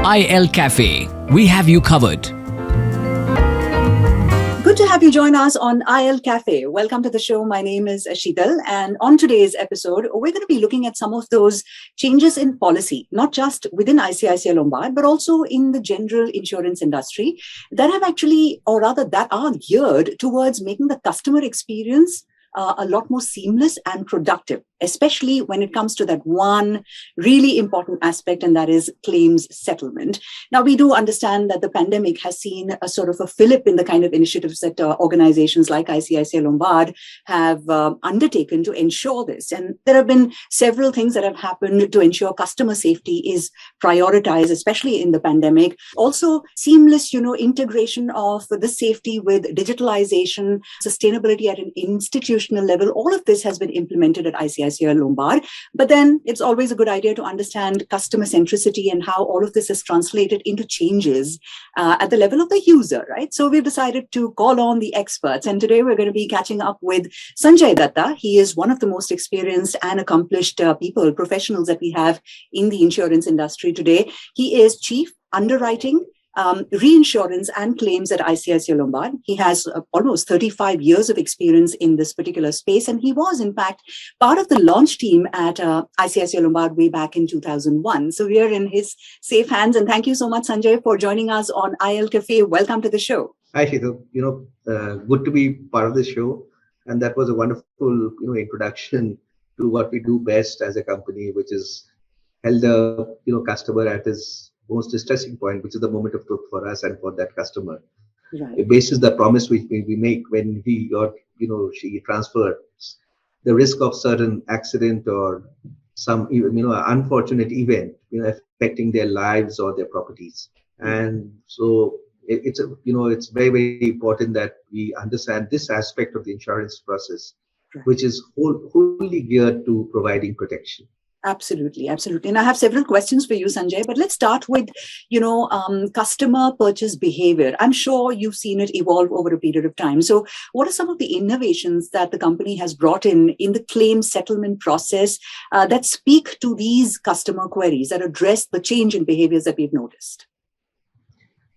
IL Cafe. We have you covered. Good to have you join us on IL Cafe. Welcome to the show. My name is Sheetal, and on today's episode, we're going to be looking at some of those changes in policy, not just within ICICI Lombard, but also in the general insurance industry that have actually, or rather that are geared towards making the customer experience a lot more seamless and productive, especially when it comes to that one really important aspect, and that is claims settlement. Now, we do understand that the pandemic has seen a sort of a fillip in the kind of initiatives that organizations like ICICI Lombard have undertaken to ensure this. And there have been several things that have happened to ensure customer safety is prioritized, especially in the pandemic. Also, seamless, integration of the safety with digitalization, sustainability at an institutional level. All of this has been implemented at ICICI Lombard. But then it's always a good idea to understand customer centricity and how all of this is translated into changes at the level of the user, right? So we've decided to call on the experts. And today we're going to be catching up with Sanjay Datta. He is one of the most experienced and accomplished professionals that we have in the insurance industry today. He is Chief Underwriting, Reinsurance and Claims at ICICI Lombard. He has almost 35 years of experience in this particular space, and he was, in fact, part of the launch team at ICICI Lombard way back in 2001. So we are in his safe hands, and thank you so much, Sanjay, for joining us on IL Cafe. Welcome to the show. Hi, Sheetal. Good to be part of the show, and that was a wonderful, introduction to what we do best as a company, which is held the, customer at his most distressing point, which is the moment of truth for us and for that customer. Right. It bases the promise we make when he or she transfers the risk of certain accident or some unfortunate event affecting their lives or their properties. And so it's very, very important that we understand this aspect of the insurance process, right, which is wholly geared to providing protection. Absolutely, absolutely. And I have several questions for you, Sanjay, but let's start with, customer purchase behavior. I'm sure you've seen it evolve over a period of time. So what are some of the innovations that the company has brought in the claim settlement process that speak to these customer queries, that address the change in behaviors that we've noticed?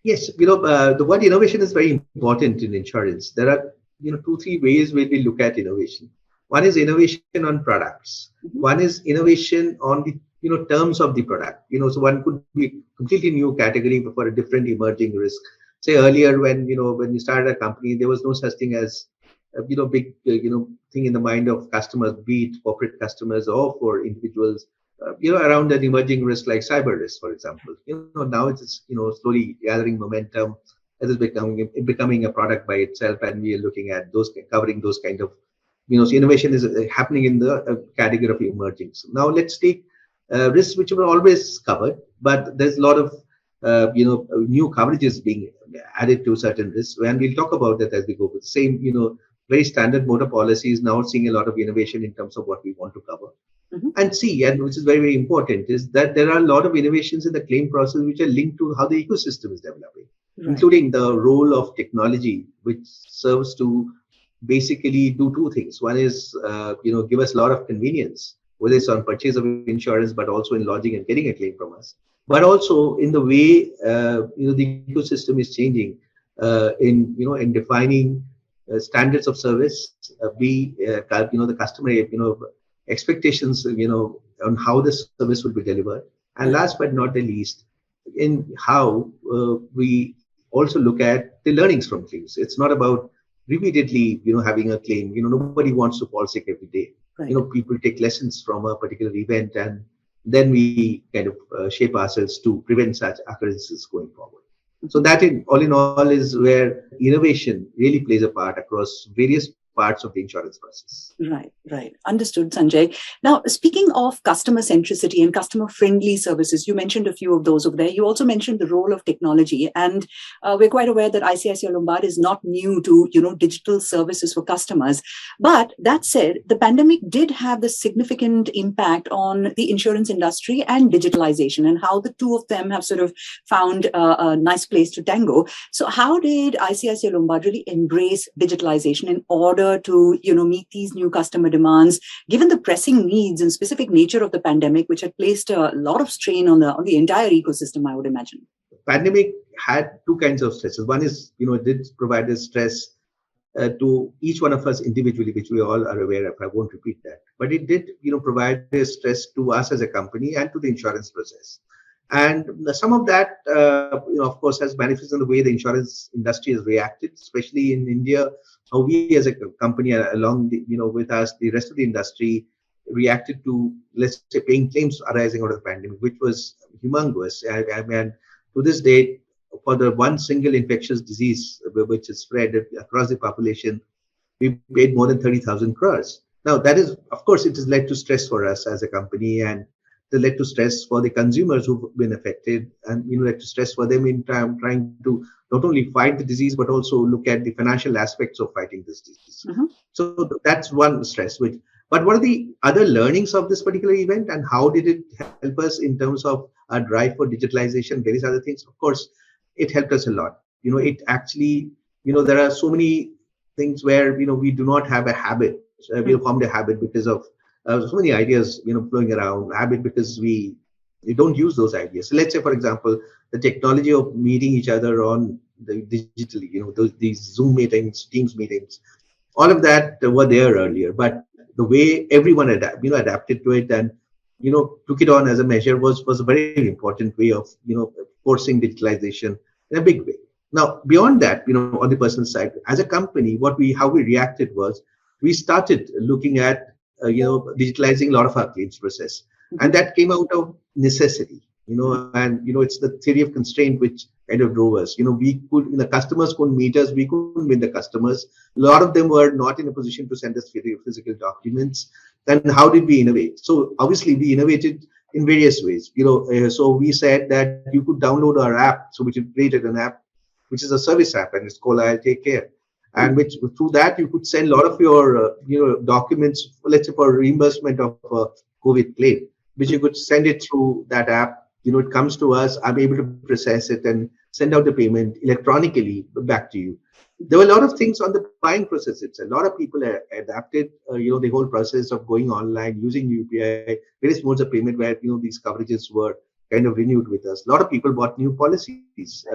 Yes, the word innovation is very important in insurance. There are, 2-3 ways where we look at innovation. One is innovation on products. Mm-hmm. One is innovation on the terms of the product. So one could be a completely new category for a different emerging risk. Say earlier when you started a company, there was no such thing as big thing in the mind of customers, be it corporate customers or for individuals. Around an emerging risk like cyber risk, for example. Now it's slowly gathering momentum. It is becoming a product by itself, and we are looking at covering those kind of. So innovation is happening in the category of emerging. So now let's take risks which were always covered, but there's a lot of new coverages being added to certain risks, and we'll talk about that as we go. With the same, very standard motor policy is now seeing a lot of innovation in terms of what we want to cover. Mm-hmm. And which is very, very important, is that there are a lot of innovations in the claim process which are linked to how the ecosystem is developing, right, including the role of technology, which serves to basically do 2 things. One is, give us a lot of convenience, whether it's on purchase of insurance, but also in lodging and getting a claim from us. But also in the way, the ecosystem is changing in defining standards of service, the customer, expectations, on how the service will be delivered. And last but not the least, in how we also look at the learnings from claims. It's not about repeatedly, having a claim. Nobody wants to fall sick every day. Right. People take lessons from a particular event, and then we kind of shape ourselves to prevent such occurrences going forward. So that all in all is where innovation really plays a part across various parts of the insurance process. Right. Understood, Sanjay. Now, speaking of customer centricity and customer friendly services, you mentioned a few of those over there. You also mentioned the role of technology, and we're quite aware that ICICI Lombard is not new to, digital services for customers. But that said, the pandemic did have the significant impact on the insurance industry and digitalization, and how the two of them have sort of found a nice place to tango. So how did ICICI Lombard really embrace digitalization in order together to, meet these new customer demands, given the pressing needs and specific nature of the pandemic, which had placed a lot of strain on the entire ecosystem, I would imagine? Pandemic had two kinds of stresses. One is, it did provide a stress to each one of us individually, which we all are aware of. I won't repeat that. But it did, provide a stress to us as a company and to the insurance process. And some of that, of course, has manifested in the way the insurance industry has reacted, especially in India. How we as a company, along with us, the rest of the industry reacted to, let's say, paying claims arising out of the pandemic, which was humongous. I mean, to this date, for the one single infectious disease which is spread across the population, we paid more than 30,000 crores. Now, that is, of course, it has led to stress for us as a company, and it led to stress for the consumers who've been affected, and led to stress for them in trying to not only fight the disease but also look at the financial aspects of fighting this disease. So that's one stress. But what are the other learnings of this particular event, and how did it help us in terms of our drive for digitalization, various other things? Of course, it helped us a lot. It actually, there are so many things where, we do not have a habit. We have formed a habit because of so many ideas, flowing around, habit because we don't use those ideas. So let's say, for example, the technology of meeting each other on the digitally, these Zoom meetings, Teams meetings, all of that were there earlier. But the way everyone adapted to it and, took it on as a measure was a very important way of, forcing digitalization in a big way. Now, beyond that, on the personal side, as a company, how we reacted was we started looking at, digitalizing a lot of our claims process. And that came out of necessity, and, it's the theory of constraint which kind of drove us. The customers couldn't meet us, we couldn't meet the customers. A lot of them were not in a position to send us physical documents. Then how did we innovate? So obviously we innovated in various ways. So we said that you could download our app. So we created an app, which is a service app, and it's called I'll Take Care. And which through that you could send a lot of your documents, let's say for reimbursement of COVID claim, which you could send it through that app. It comes to us. I'm able to process it and send out the payment electronically back to you. There were a lot of things on the buying process. A lot of people adapted, the whole process of going online, using UPI, various modes of payment where, these coverages were kind of renewed with us. A lot of people bought new policies,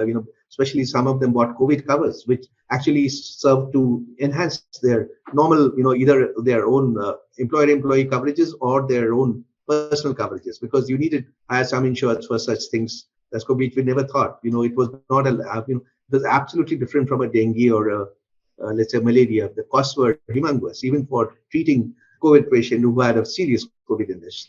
especially some of them bought COVID covers, which actually served to enhance their normal, either their own employer-employee coverages or their own personal coverages, because you needed some insurance for such things. That's which we never thought. It was not it was absolutely different from a dengue or let's say malaria. The costs were humongous, even for treating COVID patient who had a serious COVID illness.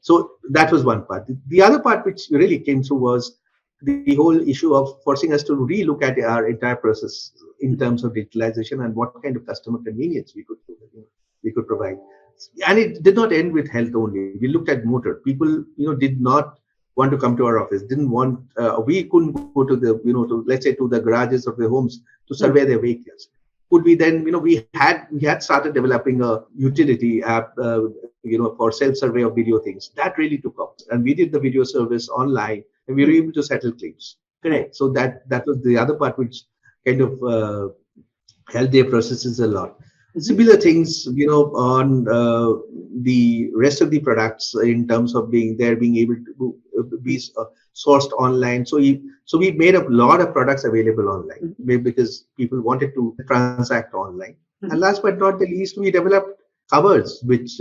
So that was one part. The other part which really came through was the whole issue of forcing us to relook at our entire process in terms of digitalization and what kind of customer convenience we could provide. And it did not end with health only. We looked at motor. People, did not want to come to our office. Didn't want. We couldn't go to the, let's say to the garages of their homes to survey their vehicles. Could we then, we had started developing a utility app, for self-survey of video things. That really took off, and we did the video service online, and we were able to settle claims. Correct. So that was the other part which kind of helped their processes a lot. Similar things, on the rest of the products in terms of being able to be sourced online. So we made a lot of products available online because people wanted to transact online. And last but not the least, we developed covers, which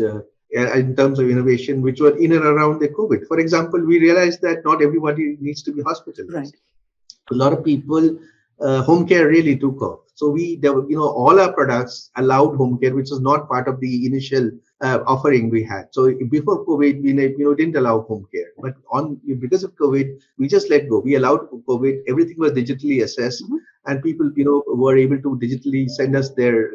in terms of innovation, which were in and around the COVID. For example, we realized that not everybody needs to be hospitalized. Right. A lot of people, home care really took off. So all our products allowed home care, which was not part of the initial offering we had. So before COVID, we didn't allow home care, but because of COVID, we just let go. We allowed COVID. Everything was digitally assessed, and people, were able to digitally send us their,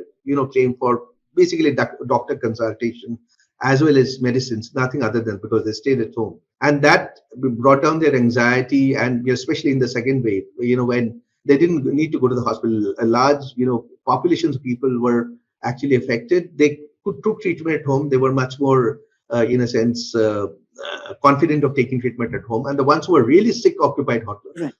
claim for basically doctor consultation as well as medicines, nothing other than because they stayed at home, and that brought down their anxiety, and especially in the second wave, when they didn't need to go to the hospital. A large, populations of people were actually affected. They took treatment at home. They were much more, in a sense, confident of taking treatment at home, and the ones who were really sick occupied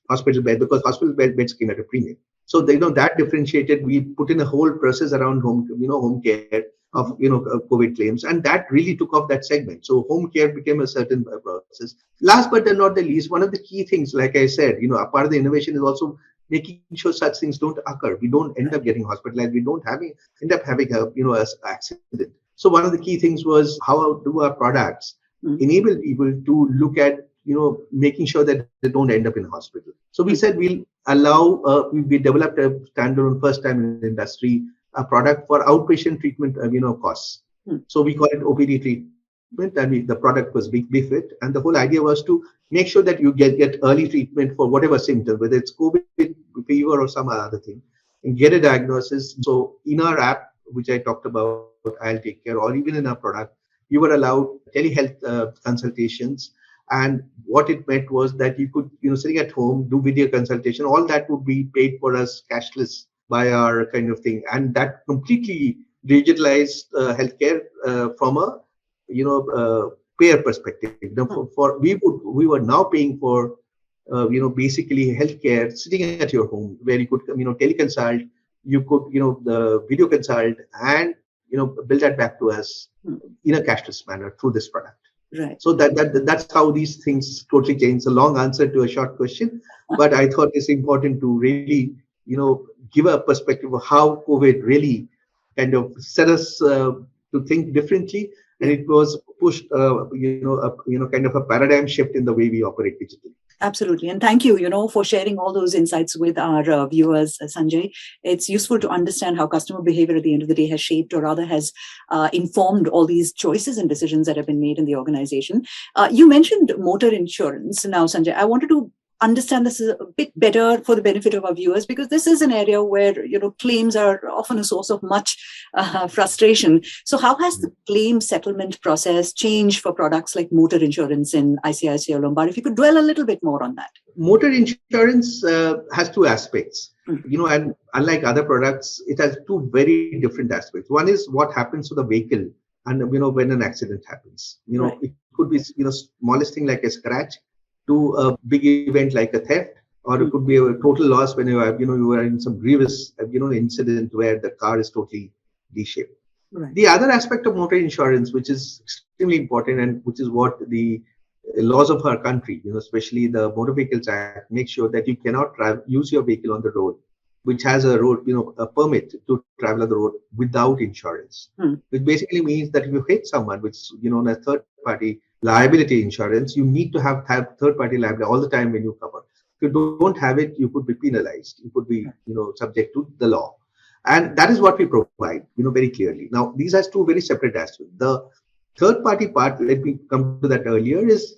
hospital bed, because hospital beds came at a premium. So that differentiated. We put in a whole process around home care of COVID claims, and that really took off that segment. So home care became a certain process. Last but not the least, one of the key things, like I said, a part of the innovation is also making sure such things don't occur. We don't end up getting hospitalized. We don't end up having a accident. So one of the key things was, how do our products enable people to look at making sure that they don't end up in a hospital. So we said we'll allow. We developed a standalone, first time in the industry, a product for outpatient treatment costs. So we call it OPD treatment, and the product was BFIT, and the whole idea was to make sure that you get early treatment for whatever symptom, whether it's COVID, fever, or some other thing, and get a diagnosis. So in our app, which I talked about, I'll Take Care, or even in our product, you were allowed telehealth consultations. And what it meant was that you could, sitting at home, do video consultation. All that would be paid for us cashless by our kind of thing, and that completely digitalized healthcare from a payer perspective. We were now paying for basically healthcare sitting at your home, where you could teleconsult, you could the video consult, and bill that back to us in a cashless manner through this product. Right. So that's how these things totally change. A long answer to a short question, but I thought it's important to really give a perspective of how COVID really kind of set us to think differently, and it was pushed kind of a paradigm shift in the way we operate digitally. Absolutely. And thank you, for sharing all those insights with our viewers, Sanjay. It's useful to understand how customer behavior at the end of the day has shaped, or rather has informed all these choices and decisions that have been made in the organization. You mentioned motor insurance. Now, Sanjay, I wanted to understand this a bit better for the benefit of our viewers, because this is an area where claims are often a source of much frustration. So how has the claim settlement process changed for products like motor insurance in ICICI Lombard? If you could dwell a little bit more on that. Motor insurance has two aspects, and unlike other products, it has two very different aspects. One is what happens to the vehicle, and when an accident happens. Right. It could be smallest thing like a scratch, to a big event like a theft, or it could be a total loss when you are in some grievous incident where the car is totally D-shaped. Right. The other aspect of motor insurance, which is extremely important, and which is what the laws of our country, especially the Motor Vehicles Act, make sure that you cannot use your vehicle on the road, which has a road, a permit to travel on the road without insurance. Which basically means that if you hit someone, which a third-party liability insurance, you need to have third-party liability all the time when you cover. If you don't have it, you could be penalized. You could be, subject to the law, and that is what we provide, very clearly. Now, these are two very separate aspects. The third-party part, let me come to that earlier, is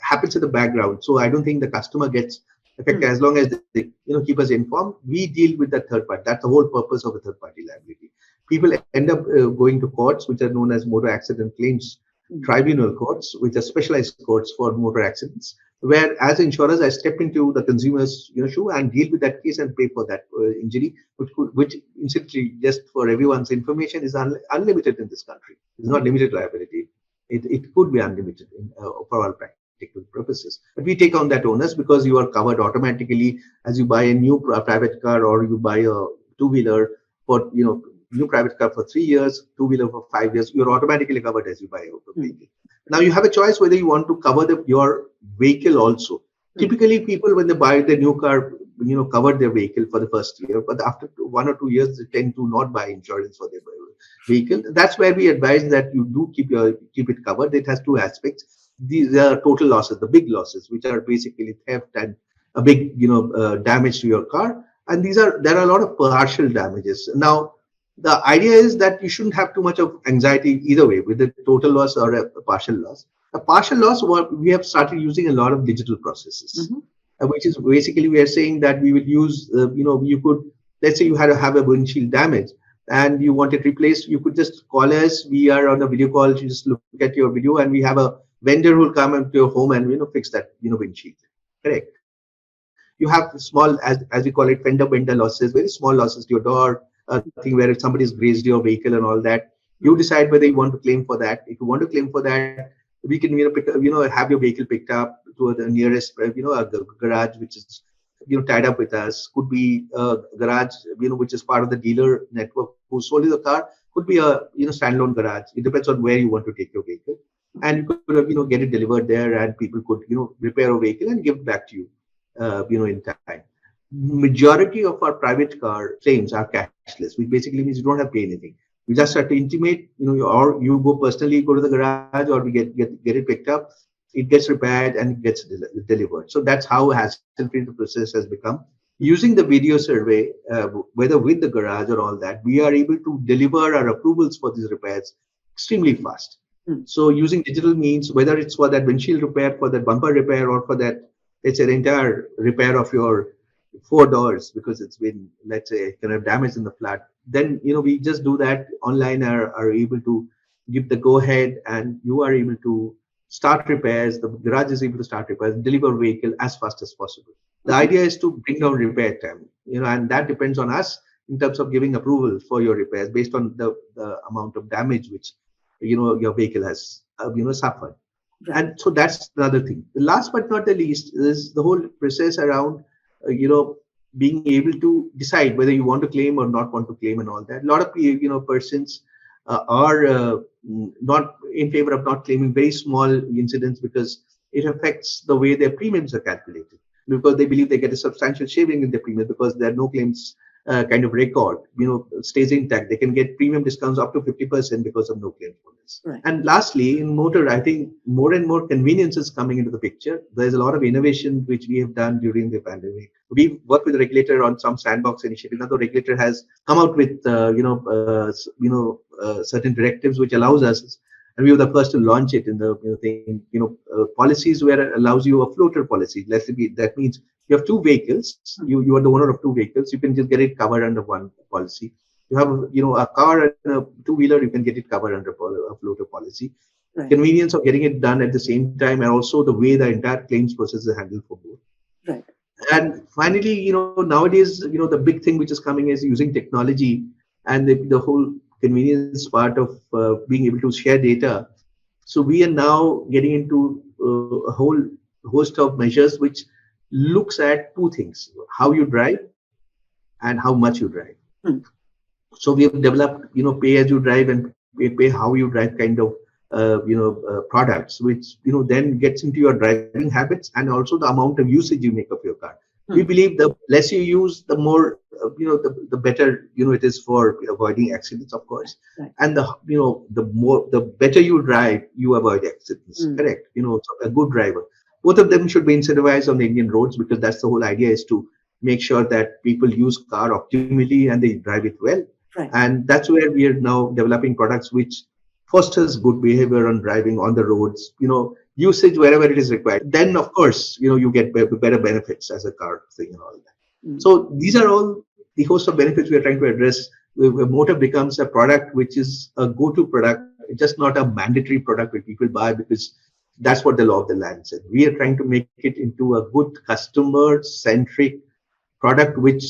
happens in the background. So I don't think the customer gets affected as long as they keep us informed. We deal with the third party. That's the whole purpose of a third-party liability. People end up going to courts, which are known as motor accident claims tribunal courts, which are specialized courts for motor accidents, where as insurers I step into the consumer's shoe and deal with that case and pay for that injury, which incidentally, just for everyone's information, is unlimited in this country. It's not limited liability. It could be unlimited for all practical purposes. But we take on that onus because you are covered automatically as you buy a new private car, or you buy a two-wheeler for new private car for 3 years, two-wheeler for 5 years. You're automatically covered as you buy a vehicle. Now you have a choice whether you want to cover your vehicle also. Typically, people when they buy the new car, cover their vehicle for the first year, but after 1 or 2 years, they tend to not buy insurance for their vehicle. That's where we advise that you do keep it covered. It has two aspects. These are total losses, the big losses, which are basically theft and a big damage to your car. And there are a lot of partial damages. Now, the idea is that you shouldn't have too much of anxiety either way, with a total loss or a partial loss. A partial loss, we have started using a lot of digital processes, which is basically we are saying that we will use, you could, let's say you have a windshield damage and you want it replaced, you could just call us. We are on a video call. You just look at your video, and we have a vendor who will come into your home and fix that windshield. Correct. You have small, as we call it, fender bender losses, very small losses to your door. Thing where if somebody's grazed your vehicle and all that, you decide whether you want to claim for that. If you want to claim for that, we can have your vehicle picked up to the nearest a garage which is tied up with us. Could be a garage which is part of the dealer network who sold you the car. Could be a standalone garage. It depends on where you want to take your vehicle, and you could get it delivered there, and people could repair a vehicle and give it back to you in time. Majority of our private car claims are cashless, which basically means you don't have to pay anything. You just have to intimate, or you go personally, go to the garage, or we get it picked up. It gets repaired and it gets delivered. So that's how hassle-free the process has become. Using the video survey, whether with the garage or all that, we are able to deliver our approvals for these repairs extremely fast. So using digital means, whether it's for that windshield repair, for that bumper repair, or for that, let's say, the entire repair of your 4 doors because it's been, let's say, kind of damage in the flat, then we just do that online, are able to give the go ahead, and you are able to start repairs. The garage is able to start repairs, deliver vehicle as fast as possible. The idea is to bring down repair time, and that depends on us in terms of giving approval for your repairs based on the amount of damage which your vehicle has suffered. Right. And so that's another thing. The last but not the least is the whole process around being able to decide whether you want to claim or not want to claim and all that. A lot of persons are not in favor of not claiming very small incidents because it affects the way their premiums are calculated, because they believe they get a substantial saving in their premium because there are no claims kind of record stays intact. They can get premium discounts up to 50% because of no claim bonus. Right. And lastly, in motor, I think more and more convenience is coming into the picture. There's a lot of innovation which we have done during the pandemic. We worked with the regulator on some sandbox initiative. Now the regulator has come out with certain directives which allows us, and we were the first to launch it in the thing. Policies where it allows you a floater policy. That means you have 2 vehicles. You are the owner of 2 vehicles. You can just get it covered under one policy. You have a car and a 2-wheeler. You can get it covered under a floater policy. Right. Convenience of getting it done at the same time, and also the way the entire claims process is handled for both. Right. And finally, nowadays, the big thing which is coming is using technology and the whole convenience part of being able to share data. So we are now getting into a whole host of measures which looks at 2 things: how you drive and how much you drive. So we have developed pay as you drive and pay how you drive kind of products, which then gets into your driving habits and also the amount of usage you make of your car. We believe the less you use, the more the better it is for avoiding accidents, of course. Right. And the better you drive, you avoid accidents. Correct. So a good driver. Both of them should be incentivized on the Indian roads, because that's the whole idea, is to make sure that people use car optimally and they drive it well. Right. And that's where we are now developing products which fosters good behavior on driving on the roads, usage wherever it is required. Then, of course, you get better benefits as a car thing and all that. So these are all the host of benefits we are trying to address. Where motor becomes a product which is a go-to product, just not a mandatory product where people buy because that's what the law of the land said. We are trying to make it into a good customer-centric product which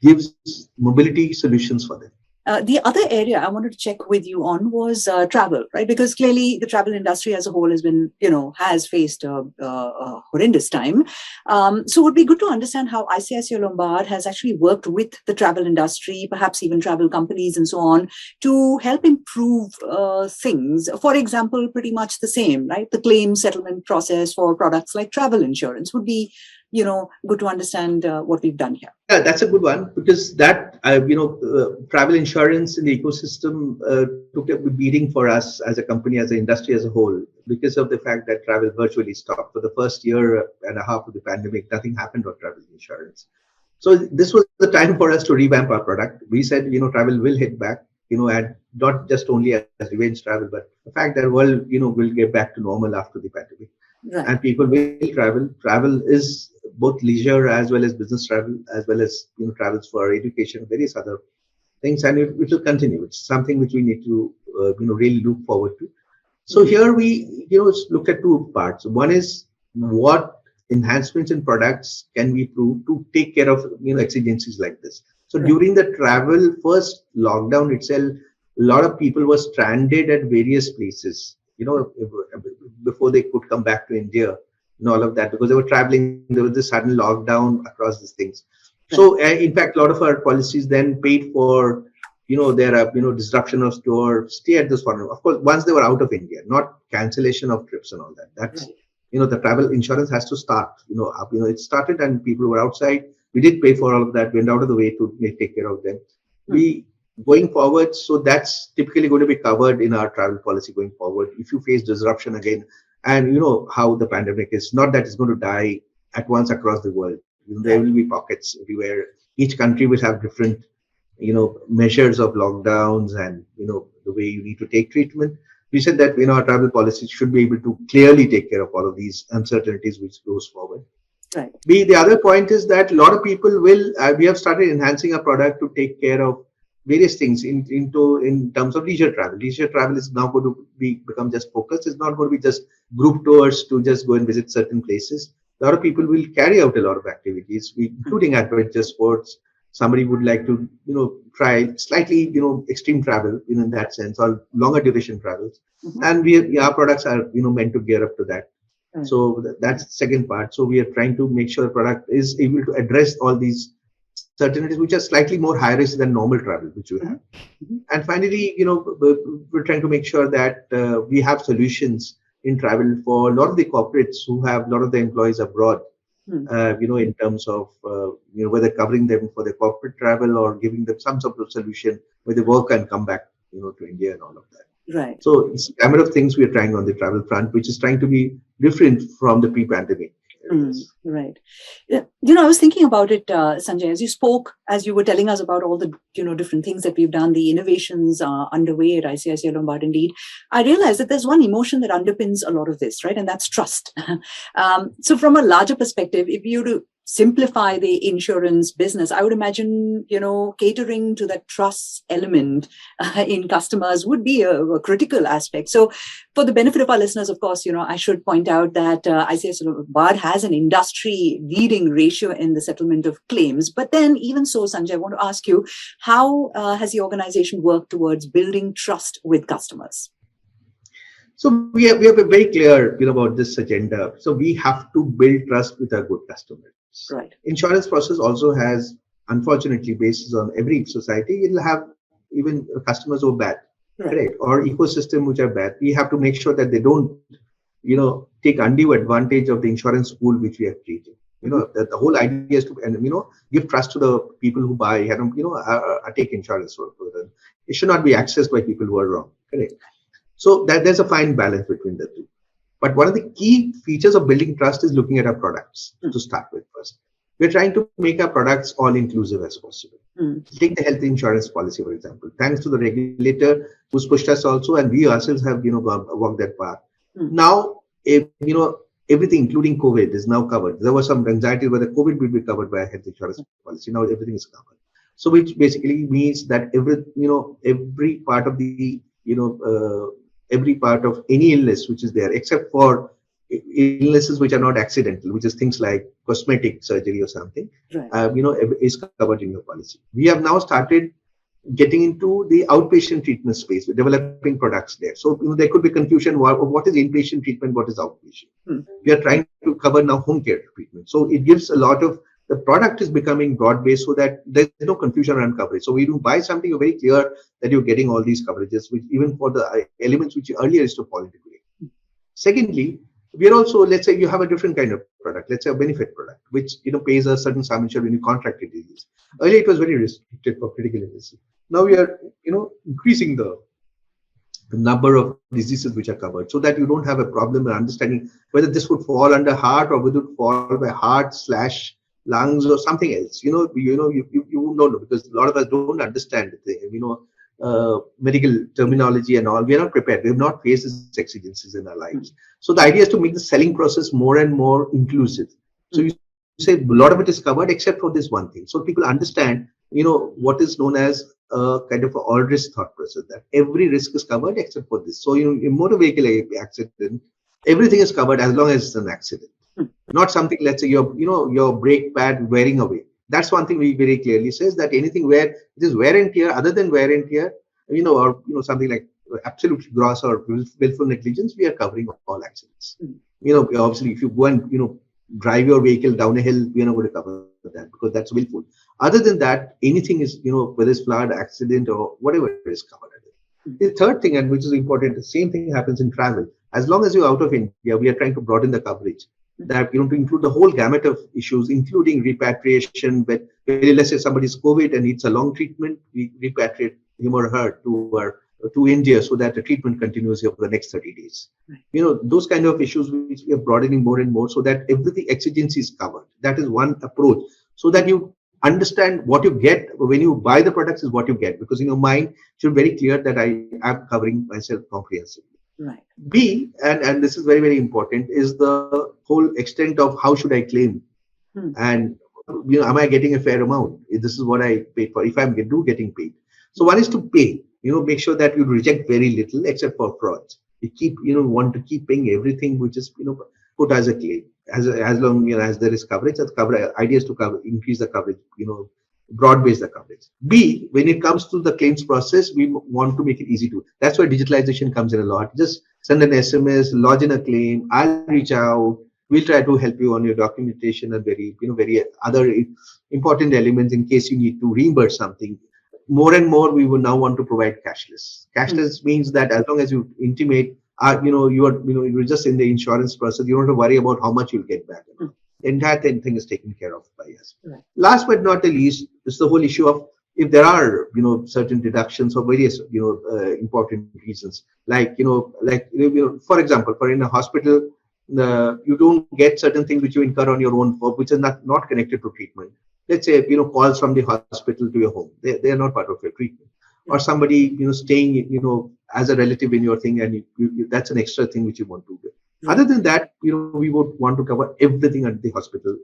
gives mobility solutions for them. The other area I wanted to check with you on was travel, right? Because clearly the travel industry as a whole has been, has faced a horrendous time. So it would be good to understand how ICICI Lombard has actually worked with the travel industry, perhaps even travel companies and so on, to help improve things. For example, pretty much the same, right? The claim settlement process for products like travel insurance would be good to understand what we've done here. Yeah, that's a good one, because that, travel insurance in the ecosystem took a beating for us as a company, as an industry as a whole, because of the fact that travel virtually stopped. For the first year and a half of the pandemic, nothing happened on travel insurance. So this was the time for us to revamp our product. We said, travel will hit back, and not just only as revenge travel, but the fact that world, will get back to normal after the pandemic. Right. And people will travel. Travel is both leisure as well as business travel, as well as travels for education, various other things, and it will continue. It's something which we need to really look forward to. So here we look at 2 parts. One is what enhancements in products can we prove to take care of exigencies like this. So during the travel first lockdown itself, a lot of people were stranded at various places. before they could come back to India and all of that, because they were traveling. There was this sudden lockdown across these things. So in fact, a lot of our policies then paid for, their disruption of store, stay at this foreign. Of course, once they were out of India, not cancellation of trips and all that. That's the travel insurance has to start. It started and people were outside. We did pay for all of that. Went out of the way to take care of them. We going forward, so that's typically going to be covered in our travel policy going forward. If you face disruption again, and how the pandemic is, not that it's going to die at once across the world. There will be pockets everywhere. Each country will have different, measures of lockdowns and, the way you need to take treatment. We said that, our travel policy should be able to clearly take care of all of these uncertainties which goes forward. Right. The other point is that a lot of people will, we have started enhancing our product to take care of various things in terms of leisure travel. Leisure travel is now going to become just focused. It's not going to be just group tours to just go and visit certain places. A lot of people will carry out a lot of activities, including adventure sports. Somebody would like to, try slightly, extreme travel, in that sense, or longer duration travels. And our products are, meant to gear up to that. So that's the second part. So we are trying to make sure the product is able to address all these certainties, which are slightly more high risk than normal travel, which we have. And finally, we're trying to make sure that we have solutions in travel for a lot of the corporates who have a lot of the employees abroad, in terms of, whether covering them for their corporate travel or giving them some sort of solution where they work and come back, to India and all of that. Right. So it's a gamut of things we are trying on the travel front, which is trying to be different from the pre-pandemic. Right. I was thinking about it, Sanjay, as you were telling us about all the, different things that we've done, the innovations underway at ICICI Lombard, indeed, I realized that there's one emotion that underpins a lot of this, right? And that's trust. So from a larger perspective, if you were to simplify the insurance business, I would imagine, catering to that trust element in customers would be a critical aspect. So for the benefit of our listeners, of course, I should point out that ICICI Lombard has an industry leading ratio in the settlement of claims. But then even so, Sanjay, I want to ask you, how has the organization worked towards building trust with customers? So we have been very clear, about this agenda. So we have to build trust with our good customers. Right. Insurance process also has, unfortunately, basis on every society. It'll have even customers who are bad, right? Or ecosystem which are bad. We have to make sure that they don't, take undue advantage of the insurance pool which we have created. That the whole idea is to, give trust to the people who buy, take insurance for them. It should not be accessed by people who are wrong, correct? So there's a fine balance between the two. But one of the key features of building trust is looking at our products to start with first. We're trying to make our products all inclusive as possible. Take the health insurance policy, for example. Thanks to the regulator who's pushed us also, and we ourselves have, walked that path. Now, everything, including COVID, is now covered. There was some anxiety whether COVID will be covered by a health insurance policy. Now everything is covered. So which basically means that every part of the, every part of any illness which is there, except for illnesses which are not accidental, which is things like cosmetic surgery or something, is covered in your policy. We have now started getting into the outpatient treatment space. We're developing products there. So there could be confusion. What is inpatient treatment? What is outpatient? We are trying to cover now home care treatment. So it gives a lot of, the product is becoming broad-based so that there's no confusion around coverage. So when you buy something, you're very clear that you're getting all these coverages, which even for the elements which earlier used to fall into it. Secondly, we are also, let's say you have a different kind of product, let's say a benefit product, which pays a certain sum insured when you contracted disease. Earlier it was very restricted for critical illness. Now we are, increasing the number of diseases which are covered, so that you don't have a problem in understanding whether this would fall under heart or whether it would fall by heart/lungs or something else. You don't know, because a lot of us don't understand medical terminology and all. We are not prepared. We have not faced these exigencies in our lives. So the idea is to make the selling process more and more inclusive. So you say a lot of it is covered except for this one thing. So people understand, what is known as a kind of all risk thought process, that every risk is covered except for this. So, in motor vehicle accident, everything is covered as long as it's an accident. Not something, let's say your brake pad wearing away. That's one thing we very clearly says, that anything where it is wear and tear, other than wear and tear, or something like absolutely gross or willful negligence, we are covering all accidents. Obviously, if you go and drive your vehicle down a hill, we are not going to cover that because that's willful. Other than that, anything is, whether it's flood, accident, or whatever is covered. The third thing, and which is important, the same thing happens in travel. As long as you're out of India, we are trying to broaden the coverage. That to include the whole gamut of issues, including repatriation. But let's say somebody's COVID and needs a long treatment, we repatriate him or her to India so that the treatment continues here for the next 30 days. Those kind of issues which we are broadening more and more so that everything exigency is covered. That is one approach, so that you understand what you get when you buy the products is what you get, because in your mind you're very clear that I am covering myself comprehensively. Right. B, and this is very, very important, is the whole extent of how should I claim, and am I getting a fair amount? This is what I paid for. If I'm getting paid, so one is to pay. Make sure that you reject very little except for frauds. You keep want to keep paying everything which is put as a claim. As long as there is coverage, idea is to increase the coverage, broad base the coverage. B, when it comes to the claims process, we want to make it easy to. That's why digitalization comes in a lot. Just send an SMS, lodge in a claim. I'll reach out. We'll try to help you on your documentation and very other important elements in case you need to reimburse something. More and more, we will now want to provide cashless. Cashless means that as long as you intimate, you're just in the insurance process, you don't have to worry about how much you'll get back. The entire thing is taken care of by us. Right. Last but not the least is the whole issue of if there are certain deductions or various important reasons, for example, for in a hospital, you don't get certain things which you incur on your own, which is not connected to treatment. Let's say calls from the hospital to your home, they are not part of your treatment. Or somebody staying as a relative in your thing, and that's an extra thing which you want to do. Other than that, we would want to cover everything under the hospital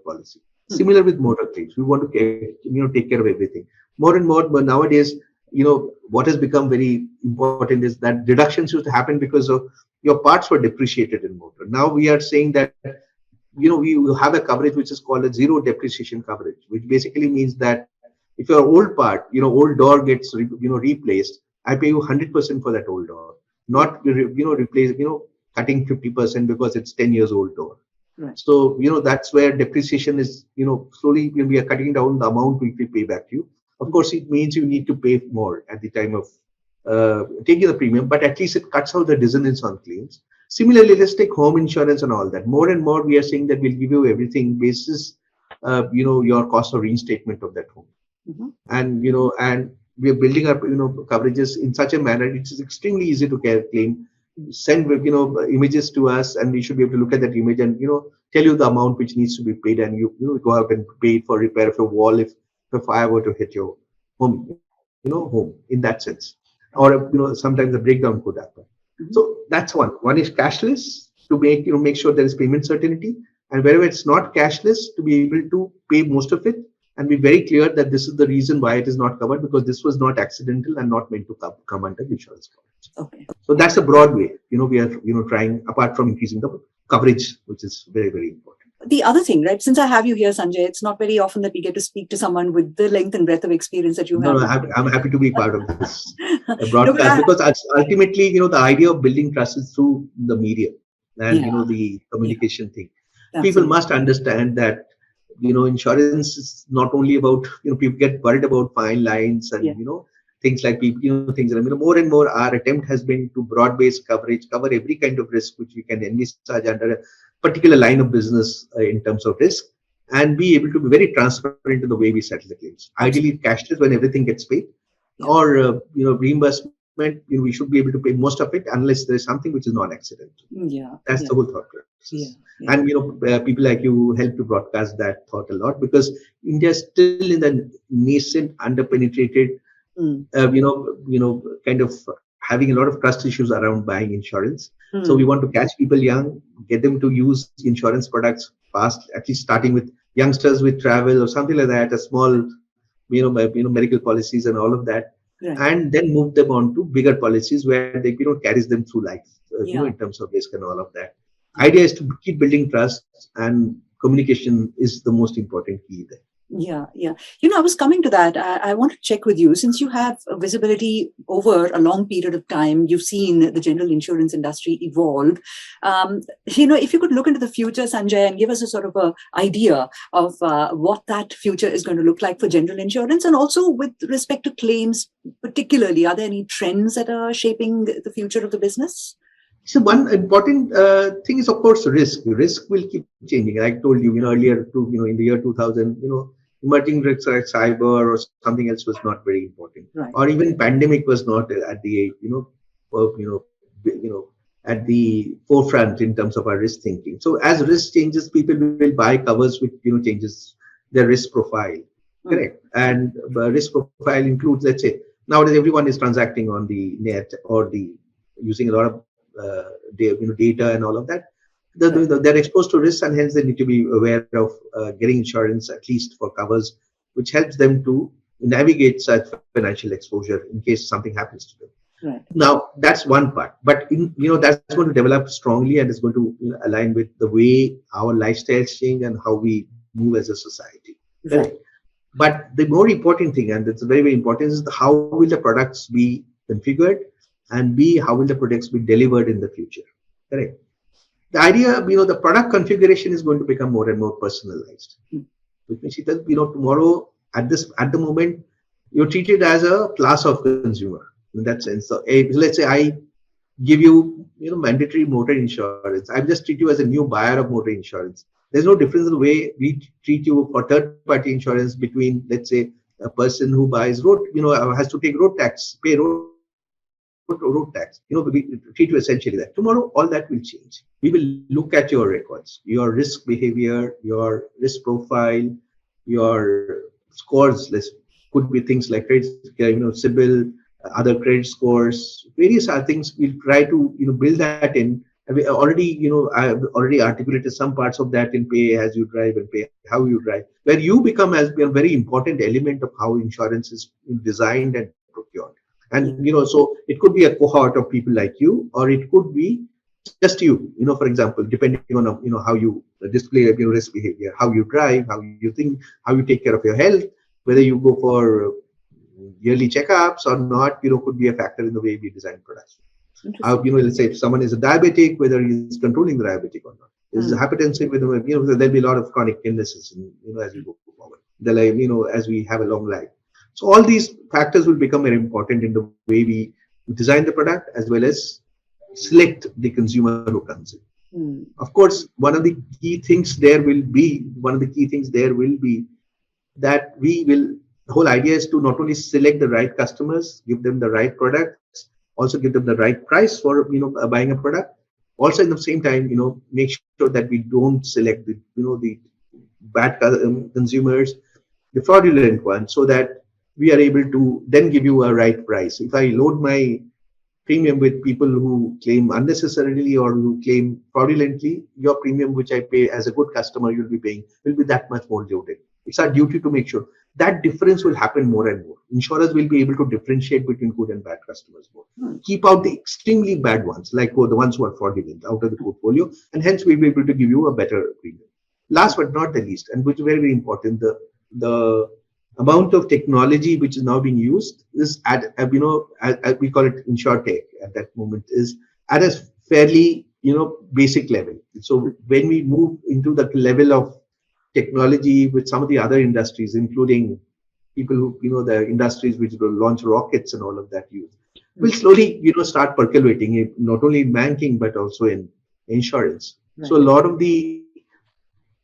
policy. Similar with motor claims, we want to take care of everything. More and more, but nowadays, what has become very important is that deductions used to happen because of your parts were depreciated in motor. Now we are saying that we will have a coverage which is called a zero depreciation coverage, which basically means that if your old part, old door gets replaced, I pay you 100% for that old door, not replace cutting 50% because it's 10 years old door. Right. So that's where depreciation is. Slowly when we are cutting down the amount we pay back to you. Of course, it means you need to pay more at the time of taking the premium, but at least it cuts out the dissonance on claims. Similarly, let's take home insurance and all that. More and more, we are saying that we'll give you everything basis, your cost of reinstatement of that home. And we are building up coverages in such a manner it is extremely easy to claim. Send images to us, and we should be able to look at that image and tell you the amount which needs to be paid, and you go out and pay for repair of a wall if the fire were to hit your home, home in that sense, or sometimes the breakdown could happen. So that's one is cashless to make sure there is payment certainty, and wherever it's not cashless, to be able to pay most of it and be very clear that this is the reason why it is not covered, because this was not accidental and not meant to come under insurance coverage. Okay. So that's a broad way. We are trying, apart from increasing the coverage, which is very, very important. The other thing, right? Since I have you here, Sanjay, it's not very often that we get to speak to someone with the length and breadth of experience that you have. No, I'm happy to be part of this broadcast because ultimately, the idea of building trust is through the media and the communication thing. Absolutely. People must understand that insurance is not only about people get worried about fine lines and things like people things. More and more our attempt has been to broad-based coverage, cover every kind of risk which we can envisage under a particular line of business in terms of risk, and be able to be very transparent in the way we settle the claims. Ideally, cashless when everything gets paid, or reimbursement. We should be able to pay most of it unless there is something which is non-accidental. That's the whole thought process. And people like you help to broadcast that thought a lot, because India is still in the nascent, underpenetrated, kind of having a lot of trust issues around buying insurance. So we want to catch people young, get them to use insurance products fast, at least starting with youngsters with travel or something like that, a small, medical policies and all of that. And then move them on to bigger policies where they carries them through life, in terms of risk and all of that. Idea is to keep building trust, and communication is the most important key there. Yeah, yeah. I was coming to that. I want to check with you, since you have visibility over a long period of time. You've seen the general insurance industry evolve. If you could look into the future, Sanjay, and give us a sort of a idea of what that future is going to look like for general insurance, and also with respect to claims, particularly, are there any trends that are shaping the future of the business? So one important thing is, of course, risk. Risk will keep changing. I told you, earlier, in the year 2000, emerging risks like cyber or something else was not very important, Right. or even pandemic was not at the, at the forefront in terms of our risk thinking. So as risk changes, people will buy covers which, changes their risk profile. Correct. And risk profile includes, let's say, nowadays everyone is transacting on the net or using a lot of data and all of that. They're exposed to risks, and hence they need to be aware of getting insurance, at least for covers, which helps them to navigate such financial exposure in case something happens to them. Right. Now that's one part, but that's going to develop strongly, and it's going to align with the way our lifestyles change and how we move as a society. Right. But the more important thing, and it's very, very important, is how will the products be configured, and B, how will the products be delivered in the future? Correct. The idea, the product configuration is going to become more and more personalized. Which means, tomorrow, at the moment, you're treated as a class of consumer in that sense. So, let's say I give you, mandatory motor insurance. I just treat you as a new buyer of motor insurance. There's no difference in the way we treat you for third-party insurance between, let's say, a person who buys road, has to take road tax, pay road tax. We treat you essentially that. Tomorrow, all that will change. We will look at your records, your risk behavior, your risk profile, your scores. Could be things like credit, CIBIL, other credit scores, various other things. We'll try to build that in. And we already, I've already articulated some parts of that in Pay As You Drive and Pay How You Drive, where you become as a very important element of how insurance is designed and procured. And so it could be a cohort of people like you, or it could be just you. For example, depending on how you display your risk behavior, how you drive, how you think, how you take care of your health, whether you go for yearly checkups or not, could be a factor in the way we design products. Let's say if someone is a diabetic, whether he's controlling the diabetic or not. Is hypertensive, there'll be a lot of chronic illnesses, as we go forward. As we have a long life. So all these factors will become very important in the way we design the product, as well as select the consumer who comes in. Of course, one of the key things there will be that the whole idea is to not only select the right customers, give them the right products, also give them the right price for buying a product. Also, at the same time, make sure that we don't select the bad consumers, the fraudulent ones, so that we are able to then give you a right price. If I load my premium with people who claim unnecessarily or who claim fraudulently, your premium, which I pay as a good customer, you'll be paying, will be that much more loaded. It's our duty to make sure that difference will happen more and more. Insurers will be able to differentiate between good and bad customers more. Keep out the extremely bad ones, like the ones who are fraudulent, out of the portfolio, and hence we'll be able to give you a better premium. Last but not the least, and which is very, very important, the amount of technology which is now being used is we call it InsurTech at that moment, is at a fairly basic level. So when we move into the level of technology with some of the other industries, including people who the industries which will launch rockets and all of that will slowly start percolating, not only in banking but also in insurance. Right. So a lot of the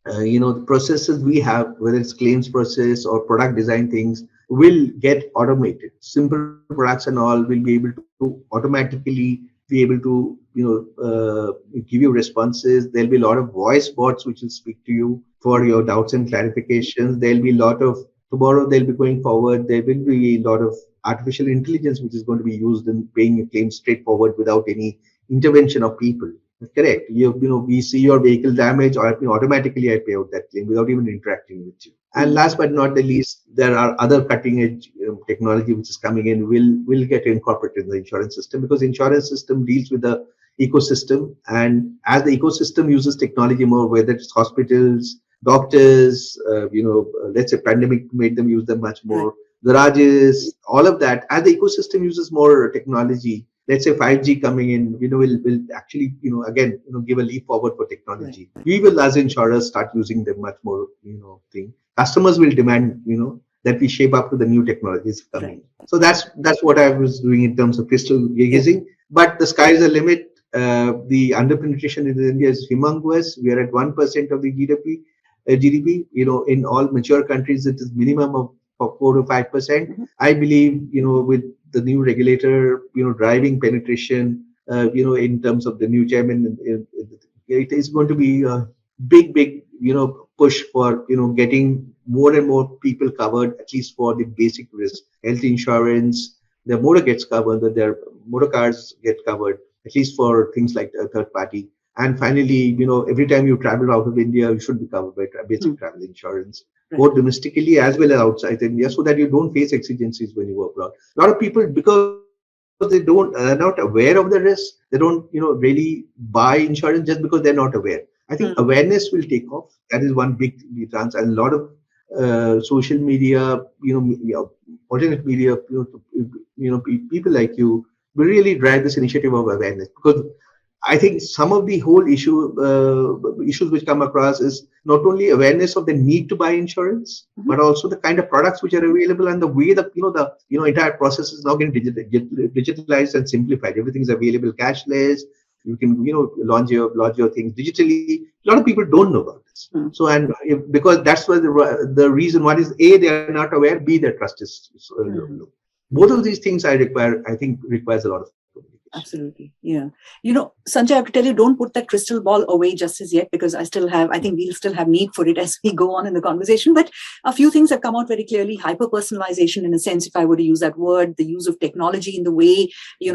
the processes we have, whether it's claims process or product design things, will get automated. Simple products and all will be able to automatically be able to give you responses. There'll be a lot of voice bots which will speak to you for your doubts and clarifications. There'll be a lot of tomorrow. They'll be going forward. There will be a lot of artificial intelligence which is going to be used in paying a claim straightforward without any intervention of people. Correct. We see your vehicle damage, or automatically I pay out that claim without even interacting with you. And last but not the least, there are other cutting edge technology which is coming in, will get incorporated in the insurance system, because insurance system deals with the ecosystem, and as the ecosystem uses technology more, whether it's hospitals, doctors, let's say pandemic made them use them much more. Garages, all of that. As the ecosystem uses more technology, let's say 5G coming in, will actually, again, give a leap forward for technology. We will, as insurers, start using them much more, thing. Customers will demand, that we shape up to the new technologies coming. So that's what I was doing in terms of crystal gazing. But the sky is the limit. The underpenetration in India is humongous. We are at 1% of the GDP. In all mature countries, it is minimum of 4 to 5%. I believe, with the new regulator, driving penetration, in terms of the new chairman, it is going to be a big, push for, getting more and more people covered, at least for the basic risk, health insurance. Their motor gets covered, that their motor cars get covered, at least for things like a third party. And finally, every time you travel out of India, you should be covered by basic travel insurance, both domestically as well as outside India, so that you don't face exigencies when you go abroad. A lot of people, because they are not aware of the risk, they don't, really buy insurance just because they're not aware. I think awareness will take off. That is one big chance, and a lot of social media, alternate media, people like you will really drive this initiative of awareness, because I think some of the whole issues which come across is not only awareness of the need to buy insurance, but also the kind of products which are available, and the way that the entire process is now getting digitalized and simplified. Everything is available cashless. You can launch your things digitally. A lot of people don't know about this. So because that's why the reason, one is A, they are not aware, B, their trust is low. Both of these things I think requires a lot of communication. Absolutely. Yeah. Sanjay, I have to tell you, don't put that crystal ball away just as yet, because I think we'll still have need for it as we go on in the conversation. But a few things have come out very clearly. Hyper-personalization, in a sense, if I were to use that word, the use of technology in the way,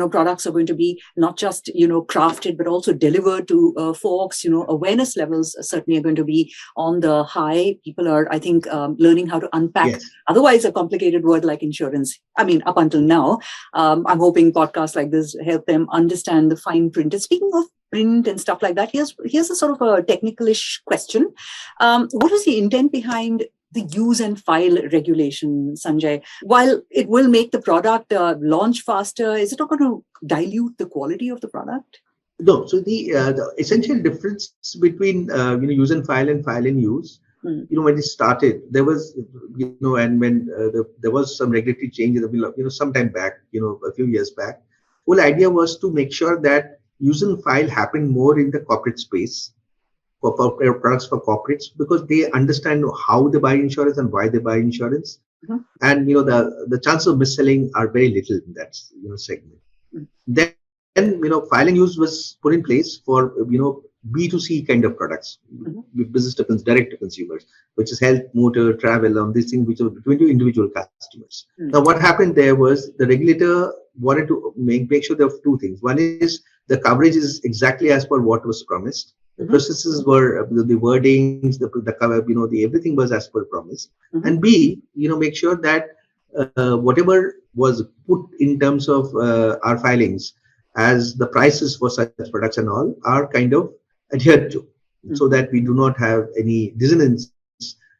products are going to be not just, crafted, but also delivered to folks. Awareness levels certainly are going to be on the high. People are, I think, learning how to unpack otherwise a complicated word like insurance. I mean, up until now, I'm hoping podcasts like this help them understand the fine print. And speaking of print and stuff like that, here's a sort of a technical-ish question. What was the intent behind the use and file regulation, Sanjay? While it will make the product launch faster, is it not going to dilute the quality of the product? No. So the essential difference between use and file and use, when it started, there was, and when there was some regulatory change, sometime back, a few years back. Whole idea was to make sure that use and file happened more in the corporate space, for products for corporates, because they understand how they buy insurance and why they buy insurance. And the chances of misselling are very little in that segment. Then filing use was put in place for B2C kind of products, business to direct to consumers, which is health, motor, travel, on these things which are between individual customers. Now, what happened there was the regulator wanted to make sure there were two things. One is the coverage is exactly as per what was promised. The processes were the wordings, the cover, everything was as per promise. And B, make sure that whatever was put in terms of our filings as the prices for such products and all are kind of adhered to, so that we do not have any dissonance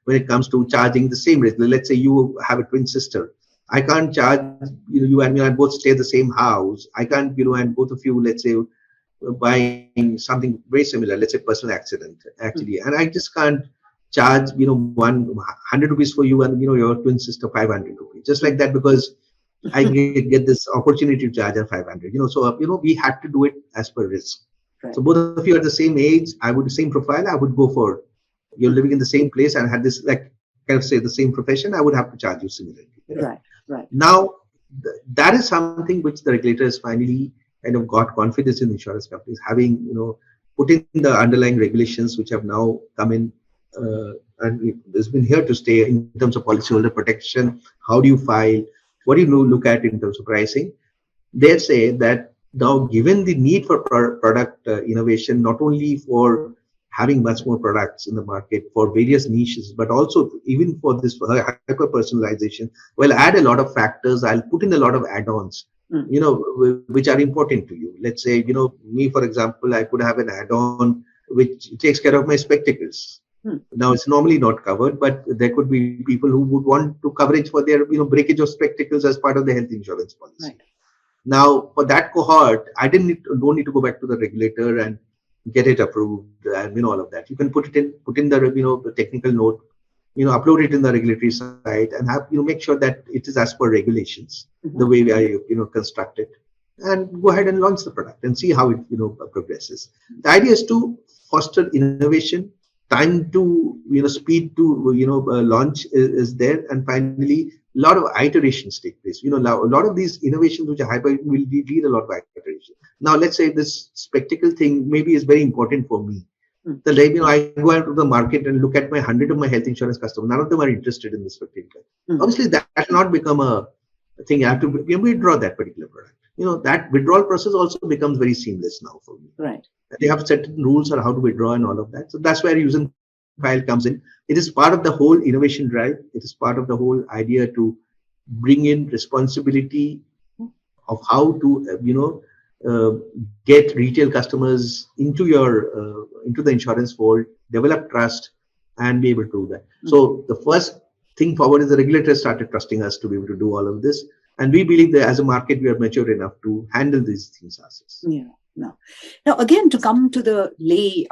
when it comes to charging the same rate. Let's say you have a twin sister. I can't charge you and me and both stay at the same house. I can't and both of you, let's say, buying something very similar, let's say personal accident actually, and I just can't charge 100 rupees for you and your twin sister 500 rupees, just like that, because I get this opportunity to charge at 500. So we had to do it as per risk. So both of you are the same age, same profile, I would go for, you're living in the same place and had this, like, kind of say the same profession, I would have to charge you similarly. Right. Now, that is something which the regulators finally kind of got confidence in insurance companies, having, put in the underlying regulations which have now come in, and it's been here to stay in terms of policyholder protection. How do you file? What do you look at in terms of pricing? They say that now, given the need for product innovation, not only for having much more products in the market for various niches, but also even for this hyper personalization, well, add a lot of factors. I'll put in a lot of add-ons, which are important to you. Let's say, me, for example, I could have an add-on which takes care of my spectacles. Now it's normally not covered, but there could be people who would want to coverage for their breakage of spectacles as part of the health insurance policy. Right. Now for that cohort, I don't need to go back to the regulator and get it approved and all of that. You can put in the the technical note, upload it in the regulatory site and have make sure that it is as per regulations, the way I construct it, and go ahead and launch the product and see how it progresses. The idea is to foster innovation. Time to speed to launch is there, and finally a lot of iterations take place. A lot of these innovations which are hyper will need a lot of iteration. Now let's say this spectacle thing maybe is very important for me. I go out to the market and look at my 100 of my health insurance customers. None of them are interested in this spectacle. Obviously, that will not become a thing. I have to withdraw that particular product. That withdrawal process also becomes very seamless now for me. Right. They have certain rules on how to withdraw and all of that. So that's where using file comes in. It is part of the whole innovation drive. It is part of the whole idea to bring in responsibility of how to get retail customers into the insurance fold, develop trust, and be able to do that. So the first thing forward is the regulators started trusting us to be able to do all of this, and we believe that as a market we are mature enough to handle these things ourselves. Yeah. No. Now, again, to come to the lay,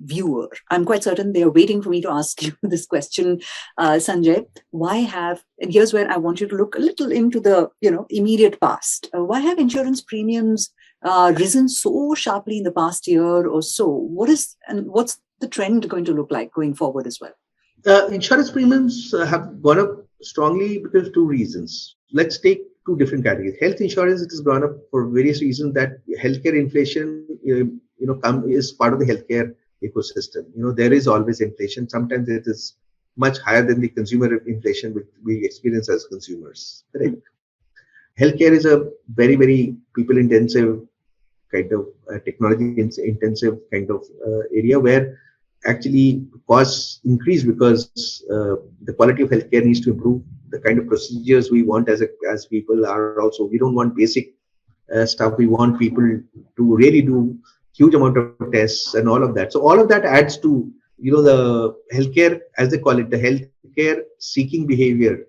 viewer, I'm quite certain they are waiting for me to ask you this question, Sanjay. And here's where I want you to look a little into the, immediate past. Why have insurance premiums risen so sharply in the past year or so? What's the trend going to look like going forward as well? Insurance premiums have gone up strongly because of two reasons. Let's take two different categories. Health insurance, it has gone up for various reasons. That healthcare inflation, is part of the healthcare ecosystem. There is always inflation. Sometimes it is much higher than the consumer inflation which we experience as consumers. Correct. Healthcare is a very, very people-intensive kind of technology-intensive kind of area where actually costs increase because the quality of healthcare needs to improve. The kind of procedures we want as people are also, we don't want basic stuff. We want people to really do huge amount of tests and all of that. So all of that adds to, the healthcare, as they call it, the healthcare seeking behavior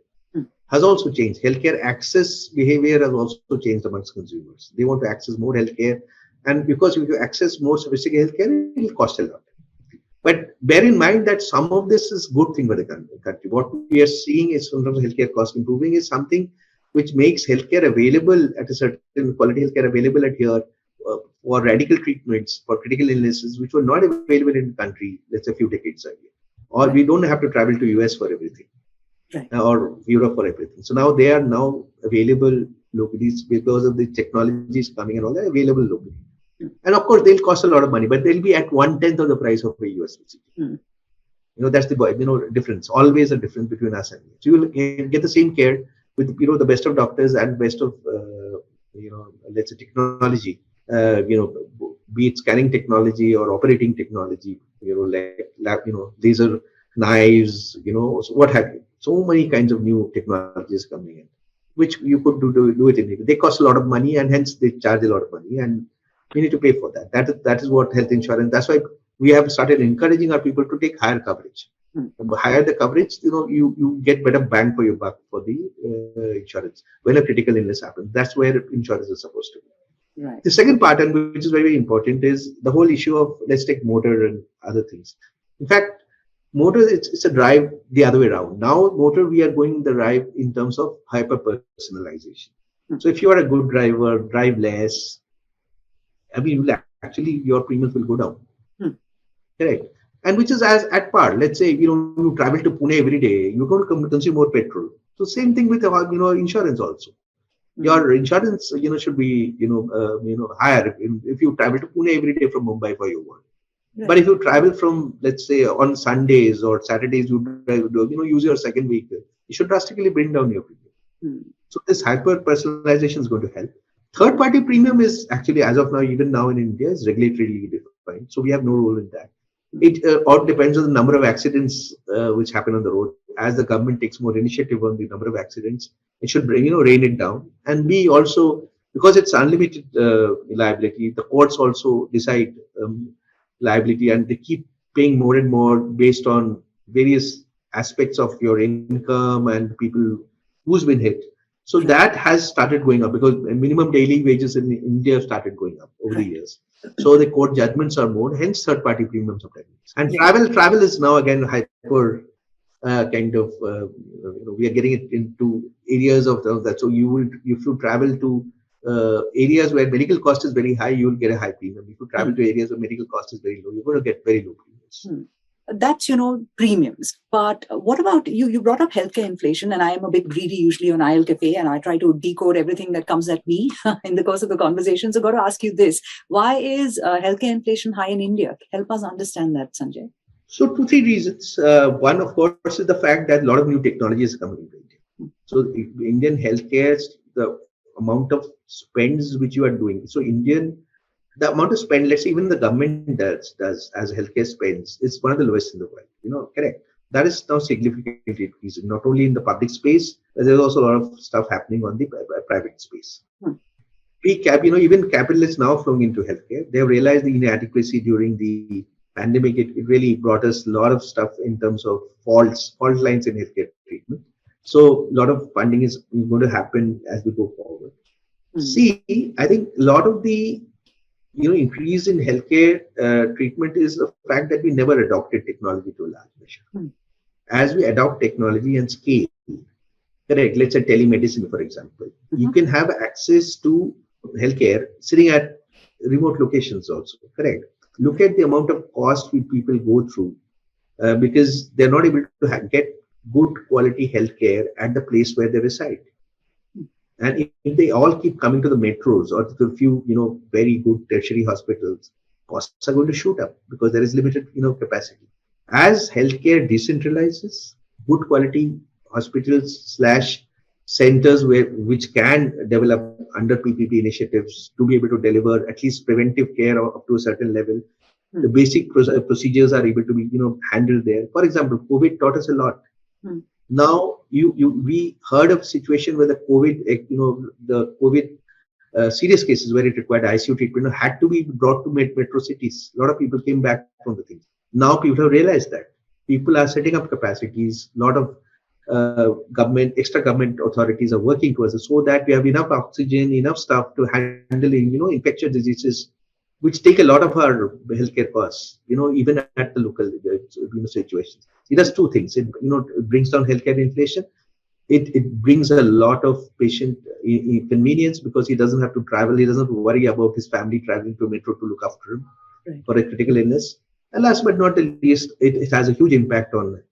has also changed. Healthcare access behavior has also changed amongst consumers. They want to access more healthcare. And because if you access more sophisticated healthcare, it will cost a lot. But bear in mind that some of this is good thing for the country. What we are seeing is in terms of healthcare cost improving is something which makes healthcare available at a certain quality healthcare available at here for radical treatments for critical illnesses which were not available in the country, let's say a few decades earlier. Or we don't have to travel to US for everything, or Europe for everything. So now they are now available locally because of the technologies coming and all that available locally. And of course, they'll cost a lot of money, but they'll be at 1/10 of the price of a US visit. That's the difference. Always a difference between us and you. So you will get the same care with the best of doctors and best of let's say technology. Be it scanning technology or operating technology. Laser knives. So what have you? So many kinds of new technologies coming in, which you could do it in. They cost a lot of money, and hence they charge a lot of money, and we need to pay for that. That is what health insurance. That's why we have started encouraging our people to take higher coverage. The higher the coverage, you get better bang for your buck for the insurance when a critical illness happens. That's where insurance is supposed to be. Right. The second part, and which is very, very important, is the whole issue of, let's take motor and other things. In fact, motor it's a drive the other way around. Now motor we are going the drive in terms of hyper personalization. So if you are a good driver, drive less. Actually your premiums will go down. Correct. And which is as at par. Let's say you travel to Pune every day, you're going to consume more petrol. So same thing with insurance also. Your insurance should be higher if you travel to Pune every day from Mumbai for your work. But if you travel from, let's say, on Sundays or Saturdays, you use your second vehicle, you should drastically bring down your premium. So this hyper personalization is going to help. Third party premium is actually, as of now, even now in India, is regulatorily defined. So we have no role in that. It all depends on the number of accidents which happen on the road. As the government takes more initiative on the number of accidents, it should rein it down. And we also, because it's unlimited liability, the courts also decide liability, and they keep paying more and more based on various aspects of your income and people who's been hit. So that has started going up because minimum daily wages in India have started going up over the years. So the court judgments are more, hence third-party premiums are taken. And travel is now again hyper we are getting it into areas of that. So if you travel to areas where medical cost is very high, you will get a high premium. If you travel to areas where medical cost is very low, you're going to get very low premiums. That's, premiums. But what about you? You brought up healthcare inflation, and I am a bit greedy usually on IL Cafe, and I try to decode everything that comes at me in the course of the conversation. So got to ask you this. Why is healthcare inflation high in India? Help us understand that, Sanjay. So 2-3 reasons. One, of course, is the fact that a lot of new technology is coming into India. So Indian healthcare, the amount of spends which you are doing. So the amount of spend, let's say even the government does as healthcare spends, is one of the lowest in the world. Correct. That is now significantly increasing, not only in the public space, but there's also a lot of stuff happening on the private space. Even capital is now flowing into healthcare. They have realized the inadequacy during the pandemic. It really brought us a lot of stuff in terms of fault lines in healthcare treatment. So a lot of funding is going to happen as we go forward. I think a lot of the increase in healthcare treatment is the fact that we never adopted technology to a large measure. As we adopt technology and scale, correct, let's say telemedicine, for example, you can have access to healthcare sitting at remote locations also, correct. Look at the amount of cost people go through because they're not able to get good quality healthcare at the place where they reside. And if they all keep coming to the metros or to a few, very good tertiary hospitals, costs are going to shoot up because there is limited, capacity. As healthcare decentralizes, good quality hospitals / centers which can develop under PPP initiatives to be able to deliver at least preventive care up to a certain level. The basic procedures are able to be, handled there. For example, COVID taught us a lot. Now, we heard of a situation where the COVID serious cases where it required ICU treatment had to be brought to metro cities. A lot of people came back from the things. Now people have realized that people are setting up capacities. A lot of extra government authorities are working towards it so that we have enough oxygen, enough stuff to handle, infectious diseases, which take a lot of our healthcare costs, even at the local situations. It does two things. It brings down healthcare inflation. It brings a lot of patient convenience because he doesn't have to travel. He doesn't have to worry about his family traveling to a metro to look after him for a critical illness. And last but not the least, it has a huge impact on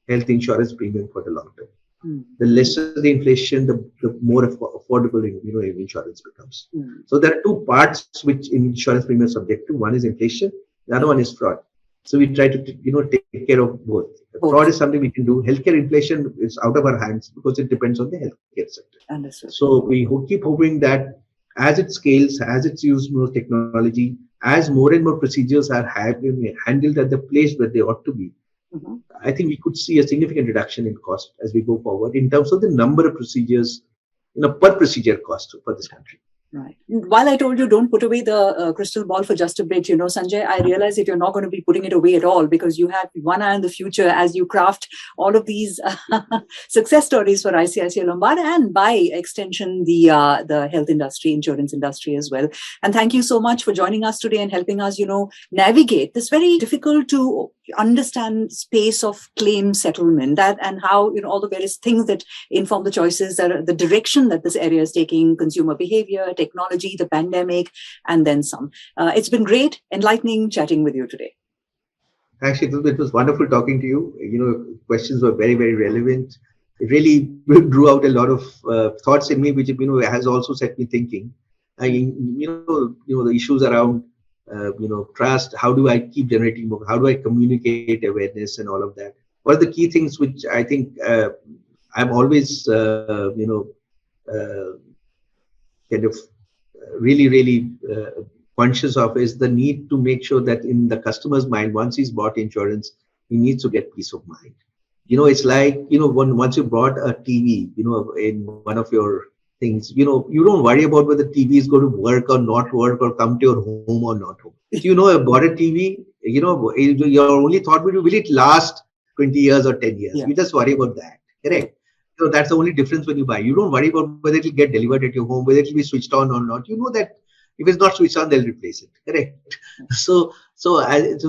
health insurance premium for the long term. The lesser the inflation, the more affordable insurance becomes. So there are two parts which insurance premium is subject to. One is inflation, the other one is fraud. So we try to take care of both. Fraud is something we can do. Healthcare inflation is out of our hands because it depends on the healthcare sector. Understood. So we keep hoping that as it scales, as it's used more technology, as more and more procedures are handled at the place where they ought to be, I think we could see a significant reduction in cost as we go forward in terms of the number of procedures, per procedure cost for this country. Right. While I told you don't put away the crystal ball for just a bit, Sanjay, I realize that you're not going to be putting it away at all because you have one eye on the future as you craft all of these success stories for ICICI Lombard and by extension the health industry, insurance industry as well. And thank you so much for joining us today and helping us, navigate this very difficult to understand space of claim settlement and how, all the various things that inform the choices, the direction that this area is taking, consumer behavior, technology, the pandemic, and then some. It's been great, enlightening chatting with you today. Actually, it was wonderful talking to you. Questions were very, very relevant. It really drew out a lot of thoughts in me, which has also set me thinking. The issues around trust. How do I keep generating more? How do I communicate awareness and all of that? What are the key things which I think I'm always really conscious of is the need to make sure that in the customer's mind, once he's bought insurance, he needs to get peace of mind. It's like, once you bought a TV, in one of your things, you don't worry about whether the TV is going to work or not work or come to your home or not home. If I bought a TV, Your only thought will it last 20 years or 10 years? Yeah. You just worry about that. Correct. So that's the only difference when you buy. You don't worry about whether it will get delivered at your home, whether it will be switched on or not. You know that if it's not switched on, they'll replace it. Correct. So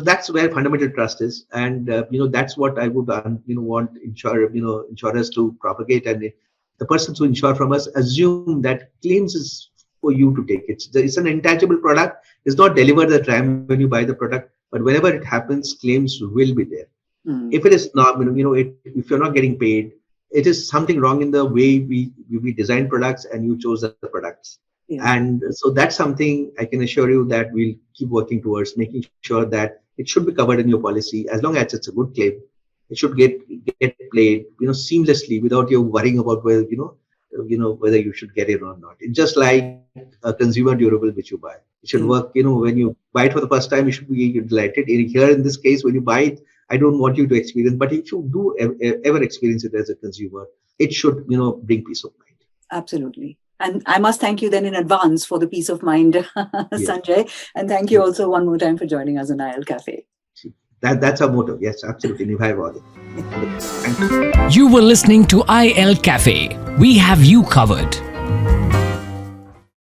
that's where fundamental trust is, and that's what I would want insurers to propagate, and the persons who insure from us assume that claims is for you to take. It's an intangible product. It's not delivered at the time when you buy the product, but whenever it happens, claims will be there. If it is not, if you're not getting paid, it is something wrong in the way we design products and you chose the products. Yeah. And so that's something I can assure you that we'll keep working towards, making sure that it should be covered in your policy. As long as it's a good claim, it should get played, seamlessly without you worrying about whether, whether you should get it or not. It's just like a consumer durable which you buy. It should work, when you buy it for the first time, you should be delighted. Here in this case, when you buy it, I don't want you to experience, but if you do ever experience it as a consumer, it should, bring peace of mind. Absolutely. And I must thank you then in advance for the peace of mind, Sanjay. And thank you also one more time for joining us on IL Cafe. That's our motto. Yes, absolutely. Nibhaye, Vaade. Thank you. You were listening to IL Cafe. We have you covered.